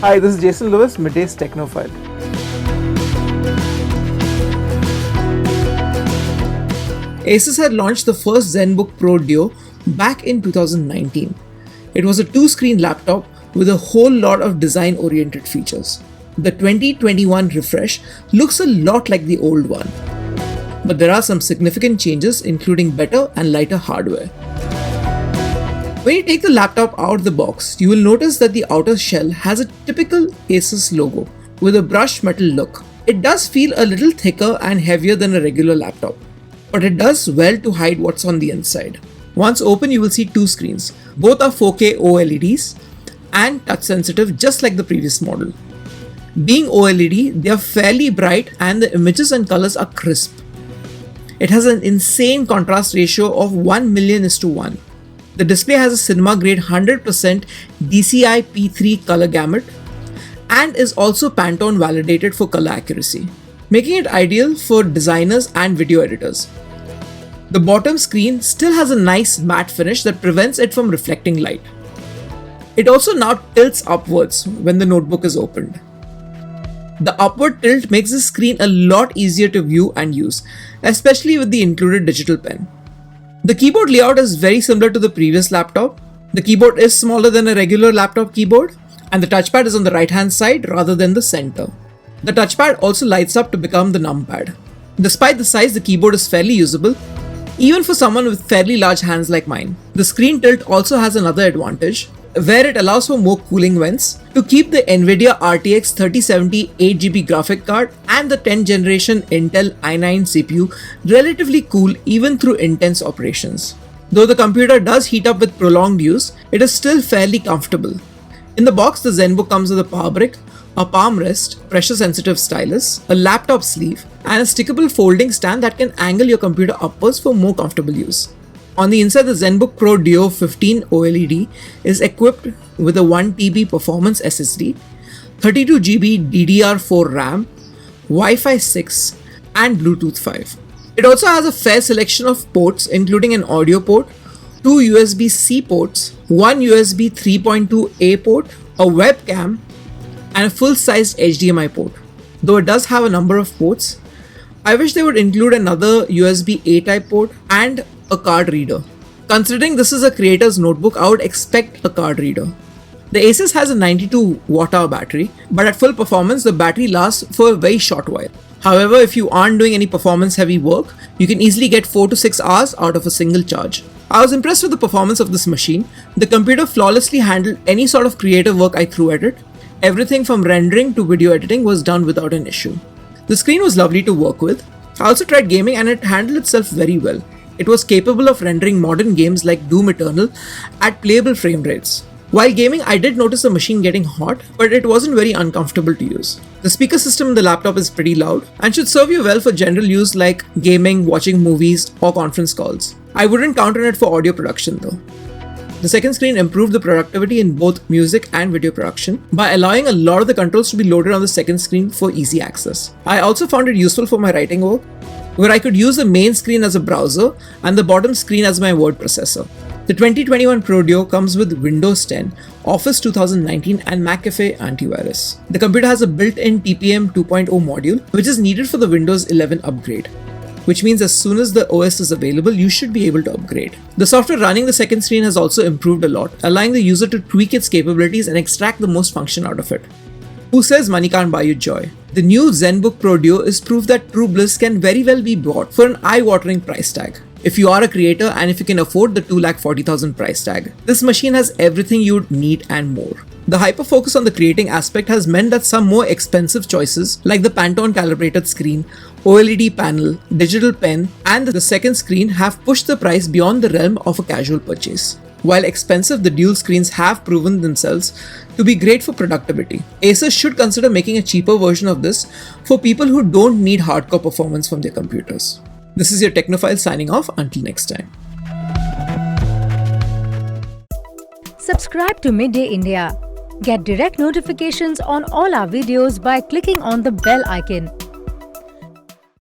Hi, this is Jason Lewis, Midday's Technophile. Asus had launched the first ZenBook Pro Duo back in 2019. It was a two-screen laptop with a whole lot of design-oriented features. The 2021 refresh looks a lot like the old one, but there are some significant changes, including better and lighter hardware. When you take the laptop out of the box, you will notice that the outer shell has a typical Asus logo with a brushed metal look. It does feel a little thicker and heavier than a regular laptop, but it does well to hide what's on the inside. Once open, you will see two screens. Both are 4K OLEDs and touch sensitive, just like the previous model. Being OLED, they are fairly bright and the images and colors are crisp. It has an insane contrast ratio of 1,000,000:1. The display has a cinema grade 100% DCI P3 color gamut and is also Pantone validated for color accuracy, making it ideal for designers and video editors. The bottom screen still has a nice matte finish that prevents it from reflecting light. It also now tilts upwards when the notebook is opened. The upward tilt makes the screen a lot easier to view and use, especially with the included digital pen. The keyboard layout is very similar to the previous laptop. The keyboard is smaller than a regular laptop keyboard, and the touchpad is on the right hand side rather than the center. The touchpad also lights up to become the numpad. Despite the size, the keyboard is fairly usable, even for someone with fairly large hands like mine. The screen tilt also has another advantage, where it allows for more cooling vents to keep the Nvidia RTX 3070 8GB graphic card and the 10th generation Intel i9 CPU relatively cool even through intense operations. Though the computer does heat up with prolonged use, it is still fairly comfortable. In the box, the ZenBook comes with a power brick, a palm rest, pressure sensitive stylus, a laptop sleeve, and a stickable folding stand that can angle your computer upwards for more comfortable use. On the inside, the ZenBook Pro Duo 15 OLED is equipped with a 1TB performance SSD, 32GB DDR4 RAM, Wi-Fi 6, and Bluetooth 5. It also has a fair selection of ports, including an audio port, two USB-C ports, one USB 3.2A port, a webcam, and a full-sized HDMI port. Though it does have a number of ports, I wish they would include another USB-A type port and a card reader. Considering this is a creator's notebook, I would expect a card reader. The Asus has a 92 Wh battery, but at full performance, the battery lasts for a very short while. However, if you aren't doing any performance heavy work, you can easily get 4 to 6 hours out of a single charge. I was impressed with the performance of this machine. The computer flawlessly handled any sort of creative work I threw at it. Everything from rendering to video editing was done without an issue. The screen was lovely to work with. I also tried gaming and it handled itself very well. It was capable of rendering modern games like Doom Eternal at playable frame rates. While gaming, I did notice the machine getting hot, but it wasn't very uncomfortable to use. The speaker system in the laptop is pretty loud and should serve you well for general use like gaming, watching movies, or conference calls. I wouldn't count on it for audio production though. The second screen improved the productivity in both music and video production by allowing a lot of the controls to be loaded on the second screen for easy access. I also found it useful for my writing work, where I could use the main screen as a browser and the bottom screen as my word processor. The 2021 Pro Duo comes with Windows 10, Office 2019 and McAfee antivirus. The computer has a built-in TPM 2.0 module, which is needed for the Windows 11 upgrade, which means as soon as the OS is available, you should be able to upgrade. The software running the second screen has also improved a lot, allowing the user to tweak its capabilities and extract the most function out of it. Who says money can't buy you joy? The new ZenBook Pro Duo is proof that true bliss can very well be bought for an eye-watering price tag. If you are a creator and if you can afford the 2,40,000 price tag, this machine has everything you'd need and more. The hyper-focus on the creating aspect has meant that some more expensive choices like the Pantone calibrated screen, OLED panel, digital pen, and the second screen have pushed the price beyond the realm of a casual purchase. While expensive, the dual screens have proven themselves to be great for productivity. Asus should consider making a cheaper version of this for people who don't need hardcore performance from their computers. This is your Technophile signing off. Until next time. Subscribe to Midday India. Get direct notifications on all our videos by clicking on the bell icon.